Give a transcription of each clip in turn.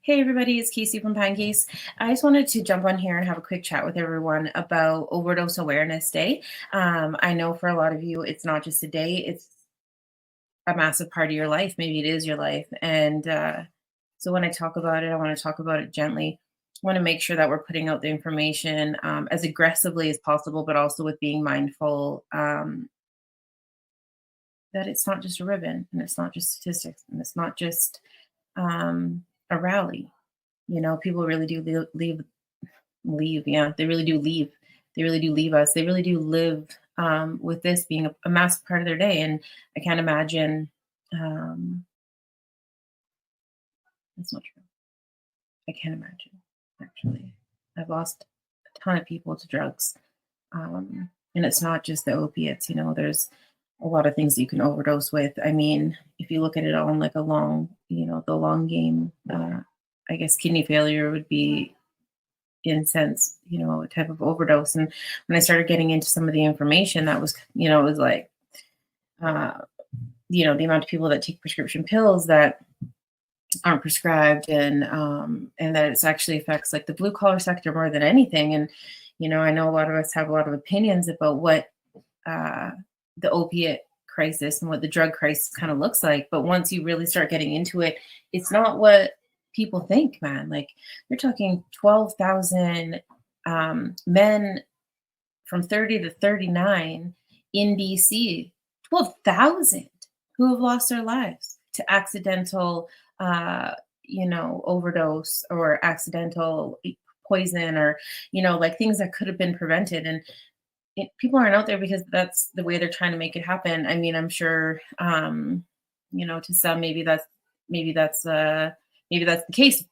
Hey everybody, it's Casey from Pinecase. I just wanted to jump on here and have a quick chat with everyone about Overdose Awareness Day. I know for a lot of you, it's not just a day, it's a massive part of your life. Maybe it is your life. So when I talk about it, I want to talk about it gently. I want to make sure that we're putting out the information as aggressively as possible, but also with being mindful that it's not just a ribbon and it's not just statistics and it's not just a rally. People really do leave. Yeah, they really do leave. They really do leave us. They really do live with this being a massive part of their day. And I can't imagine. Um, that's not true. I can't imagine, actually. I've lost a ton of people to drugs. And it's not just the opiates, there's a lot of things that you can overdose with. I mean, if you look at it on like a long, the long game, I guess kidney failure would be incense, a type of overdose. And when I started getting into some of the information, that was, it was like, uh, the amount of people that take prescription pills that aren't prescribed, and that it's actually affects like the blue collar sector more than anything. And, I know a lot of us have a lot of opinions about what uh, the opiate crisis and what the drug crisis kind of looks like. But once you really start getting into it, it's not what people think, man. Like you're talking 12,000 men from 30 to 39 in BC, 12,000 who have lost their lives to accidental, overdose or accidental poison or, like things that could have been prevented. And people aren't out there because that's the way they're trying to make it happen. I mean, I'm sure, to some, maybe that's, maybe that's the case.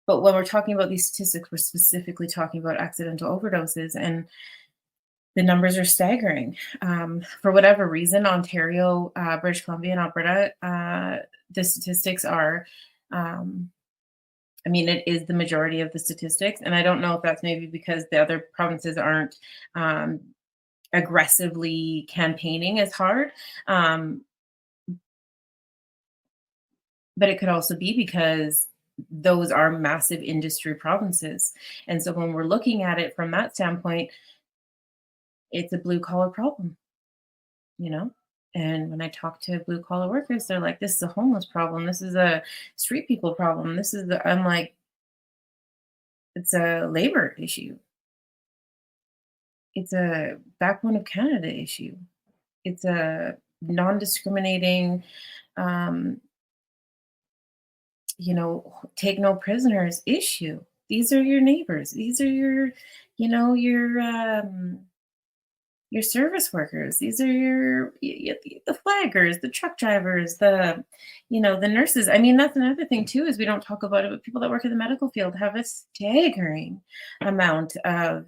But when we're talking about these statistics, we're specifically talking about accidental overdoses, and the numbers are staggering. For whatever reason, Ontario, British Columbia, and Alberta, the statistics are, I mean, it is the majority of the statistics. And I don't know if that's maybe because the other provinces aren't um, aggressively campaigning as hard. Um, but it could also be because those are massive industry provinces. And so when we're looking at it from that standpoint, it's a blue collar problem, you know? And when I talk to blue collar workers, they're like, this is a homeless problem. This is a street people problem. I'm like, it's a labor issue. It's a backbone of Canada issue. It's a non discriminating, um, take no prisoners issue. These are your neighbors. These are your, you know, your service workers. These are the flaggers, the truck drivers, the nurses. I mean, that's another thing too, is we don't talk about it, but people that work in the medical field have a staggering amount of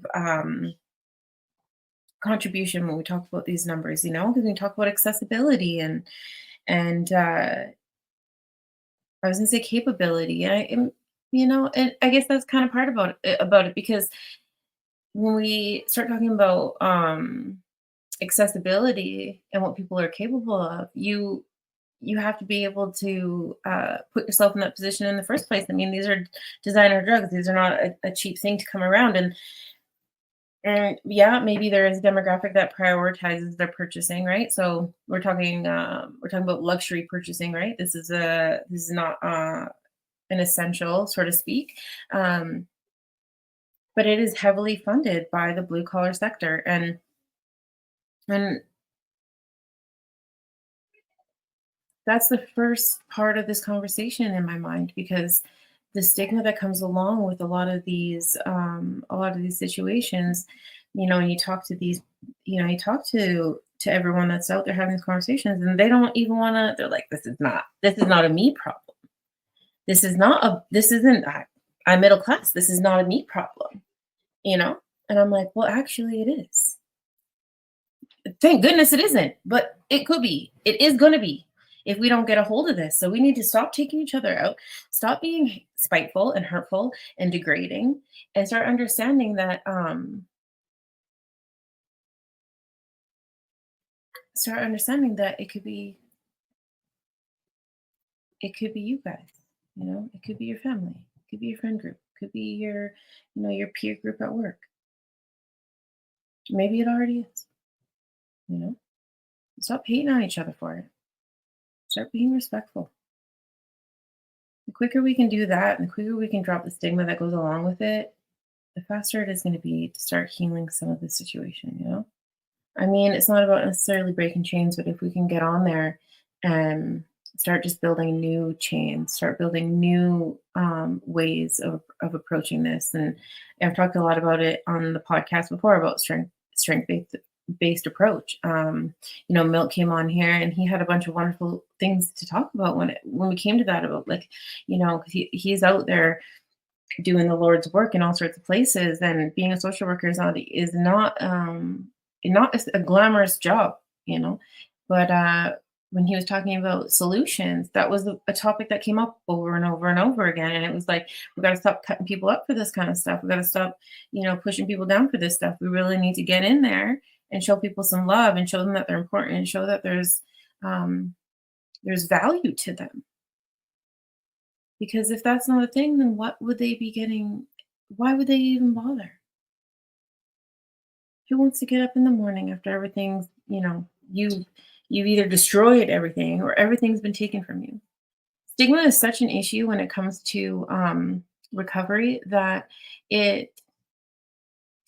contribution when we talk about these numbers, because we talk about accessibility and I was gonna say capability. And I guess that's kind of part about it because when we start talking about accessibility and what people are capable of, you have to be able to put yourself in that position in the first place. I mean, these are designer drugs; these are not a cheap thing to come around. And yeah, maybe there is a demographic that prioritizes their purchasing, right? So we're talking about luxury purchasing, right? This is not an essential, so to speak. Um, but it is heavily funded by the blue collar sector. And that's the first part of this conversation in my mind, because the stigma that comes along with a lot of these situations, and you talk to you talk to everyone that's out there having these conversations, and they don't even want to. They're like, this is not a me problem. I'm middle class. This is not a me problem, you know. And I'm like, well, actually, it is. Thank goodness it isn't, but it could be. It is going to be if we don't get a hold of this. So we need to stop taking each other out, stop being spiteful and hurtful and degrading, and start understanding that it could be you guys. It could be your family, it could be your friend group, it could be your peer group at work. Maybe it already is, you know? Stop hating on each other for it. Start being respectful. The quicker we can do that and the quicker we can drop the stigma that goes along with it, the faster it is going to be to start healing some of the situation. I mean, it's not about necessarily breaking chains, but if we can get on there and start just building new chains, start building new ways of approaching this. And I've talked a lot about it on the podcast before about strength based approach. Milk came on here and he had a bunch of wonderful things to talk about when we came to that about like, 'cause he's out there doing the Lord's work in all sorts of places, and being a social worker is not a glamorous job, you know. But when he was talking about solutions, that was a topic that came up over and over and over again, and it was like we got to stop cutting people up for this kind of stuff. We got to stop, pushing people down for this stuff. We really need to get in there and show people some love and show them that they're important and show that there's value to them. Because if that's not a thing, then what would they be getting? Why would they even bother? Who wants to get up in the morning after everything's, you've either destroyed everything or everything's been taken from you? Stigma is such an issue when it comes to recovery that it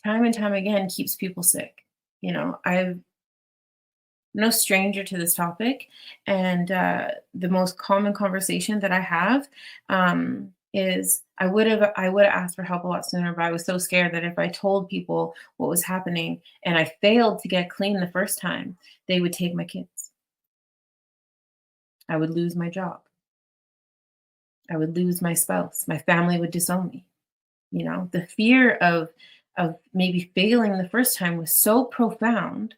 time and time again keeps people sick. I'm no stranger to this topic, and the most common conversation that I have is I would have asked for help a lot sooner, but I was so scared that if I told people what was happening and I failed to get clean the first time, they would take my kids. I would lose my job. I would lose my spouse. My family would disown me. The fear of maybe failing the first time was so profound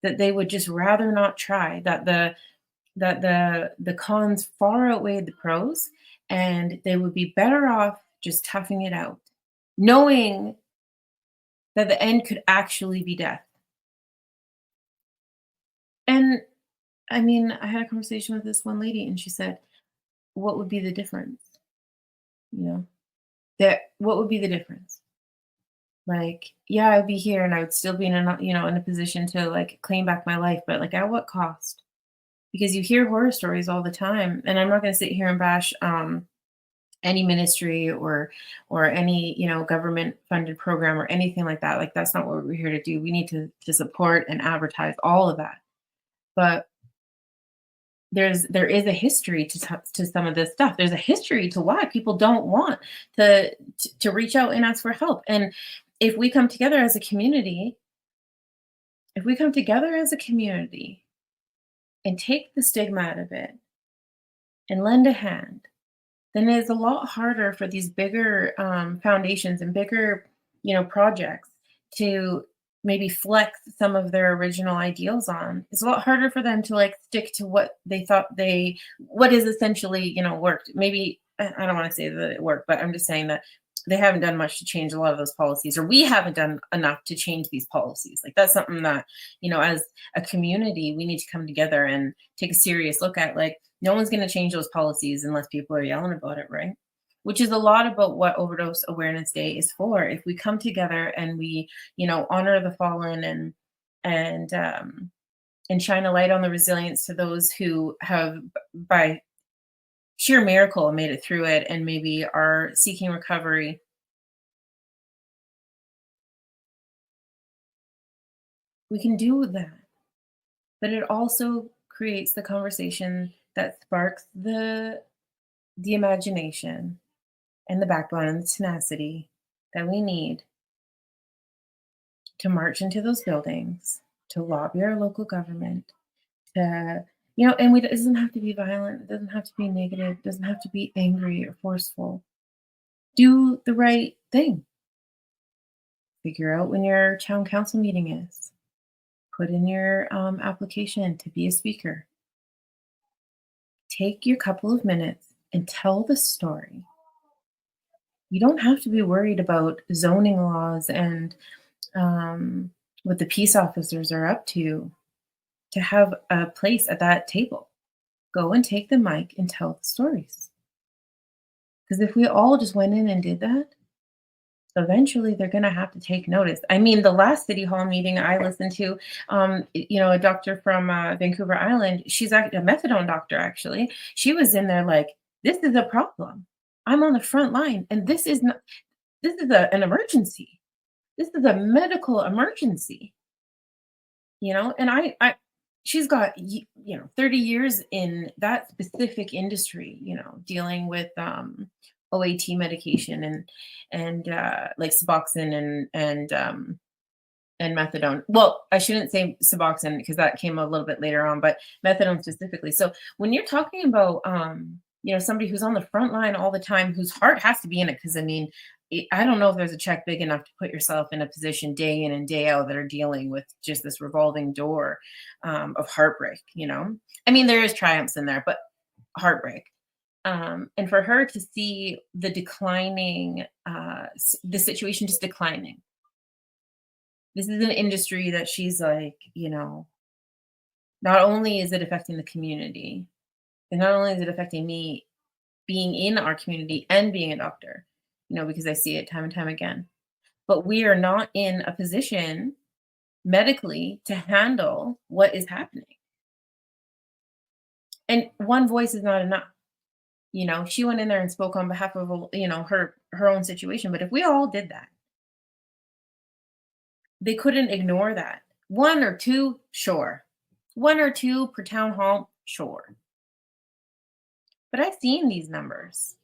that they would just rather not try, that the cons far outweighed the pros, and they would be better off just toughing it out, knowing that the end could actually be death. And I mean, I had a conversation with this one lady and she said, what would be the difference? You know, that what would be the difference? Like, yeah, I'd be here and I would still be in a position to like claim back my life, but like at what cost? Because you hear horror stories all the time, and I'm not going to sit here and bash any ministry or any government funded program or anything like that. Like that's not what we're here to do. We need to support and advertise all of that. But there is a history to some of this stuff. There's a history to why people don't want to reach out and ask for help. And if we come together as a community, if we come together as a community and take the stigma out of it and lend a hand, then it's a lot harder for these bigger foundations and bigger, projects to maybe flex some of their original ideals on. It's a lot harder for them to like stick to what they thought what is essentially, worked. Maybe I don't want to say that it worked, but I'm just saying that they haven't done much to change a lot of those policies, or we haven't done enough to change these policies. Like that's something that, as a community, we need to come together and take a serious look at. Like no one's going to change those policies unless people are yelling about it, right? Which is a lot about what Overdose Awareness Day is for. If we come together and we, honor the fallen and shine a light on the resilience to those who have, by sheer miracle, made it through it and maybe are seeking recovery. We can do that. But it also creates the conversation that sparks the imagination and the backbone and the tenacity that we need to march into those buildings, to lobby our local government, it doesn't have to be violent, it doesn't have to be negative, it doesn't have to be angry or forceful. Do the right thing. Figure out when your town council meeting is. Put in your application to be a speaker. Take your couple of minutes and tell the story. You don't have to be worried about zoning laws and what the peace officers are up to have a place at that table. Go and take the mic and tell the stories. Because if we all just went in and did that, eventually they're going to have to take notice. I mean, the last city hall meeting I listened to, a doctor from Vancouver Island, she's actually a methadone doctor, actually. She was in there like, this is a problem. I'm on the front line, and this is not, this is an emergency. This is a medical emergency, and she's got 30 years in that specific industry, dealing with OAT medication and like Suboxone and methadone. Well, I shouldn't say Suboxone because that came a little bit later on, but methadone specifically. So when you're talking about somebody who's on the front line all the time, whose heart has to be in it, because I mean, I don't know if there's a check big enough to put yourself in a position day in and day out that are dealing with just this revolving door of heartbreak. I mean, there is triumphs in there, but heartbreak. And for her to see the declining, the situation just declining. This is an industry that she's like, not only is it affecting the community, and not only is it affecting me being in our community and being a doctor, because I see it time and time again, but we are not in a position medically to handle what is happening. And one voice is not enough. She went in there and spoke on behalf of, her own situation. But if we all did that, they couldn't ignore that. One or two, sure. One or two per town hall, sure. But I've seen these numbers.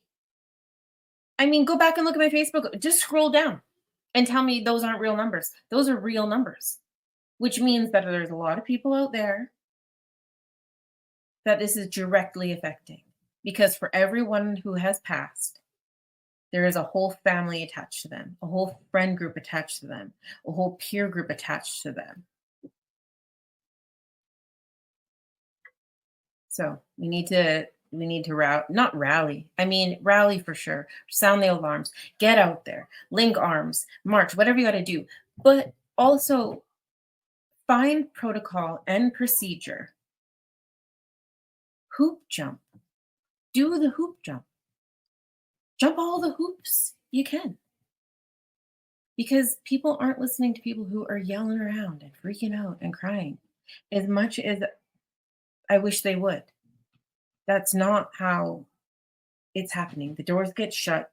I mean, go back and look at my Facebook. Just scroll down and tell me those aren't real numbers. Those are real numbers, which means that there's a lot of people out there that this is directly affecting. Because for everyone who has passed, there is a whole family attached to them, a whole friend group attached to them, a whole peer group attached to them. So we need to not rally. I mean, rally for sure. Sound the alarms. Get out there. Link arms. March. Whatever you got to do. But also find protocol and procedure. Hoop jump. Do the hoop jump. Jump all the hoops you can. Because people aren't listening to people who are yelling around and freaking out and crying as much as I wish they would. That's not how it's happening. The doors get shut.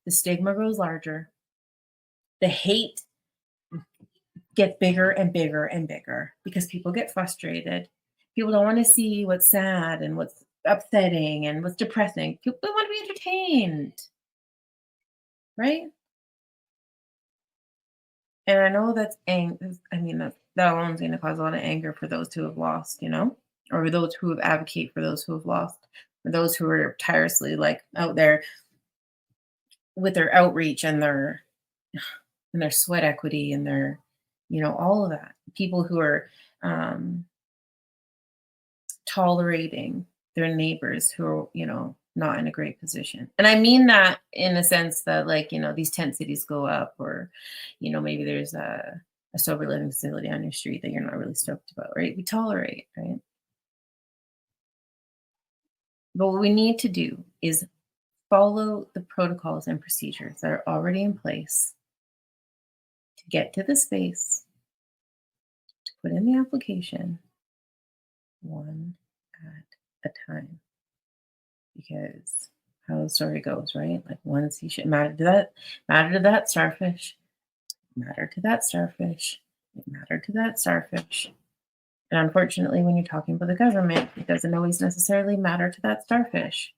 The stigma grows larger. The hate gets bigger and bigger and bigger because people get frustrated. People don't want to see what's sad and what's upsetting and what's depressing. People want to be entertained, right? And I know that's that alone is going to cause a lot of anger for those who have lost, or those who have advocate for those who have lost, or those who are tirelessly like out there with their outreach and their sweat equity and their, all of that. People who are tolerating their neighbors who are, not in a great position. And I mean that in a sense that like, these tent cities go up or, maybe there's a sober living facility on your street that you're not really stoked about, right? We tolerate, right? But what we need to do is follow the protocols and procedures that are already in place to get to the space, to put in the application one at a time. Because how the story goes, right? Like one seashell mattered to that starfish, mattered to that starfish, it mattered to that starfish. And unfortunately, when you're talking about the government, it doesn't always necessarily matter to that starfish.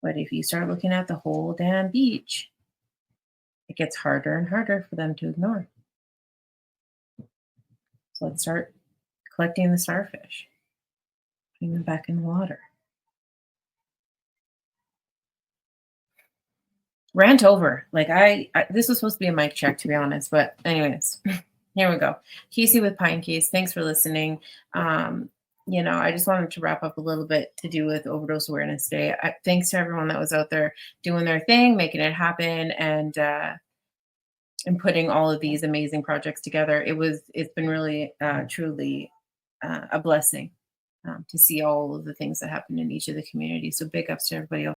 But if you start looking at the whole damn beach, it gets harder and harder for them to ignore. So let's start collecting the starfish, putting them back in the water. Rant over. Like I this was supposed to be a mic check, to be honest. But anyways, here we go. Casey with Pinecase. Thanks for listening. I just wanted to wrap up a little bit to do with Overdose Awareness Day. Thanks to everyone that was out there doing their thing, making it happen, and putting all of these amazing projects together. It's been really truly a blessing to see all of the things that happen in each of the communities. So big ups to everybody else.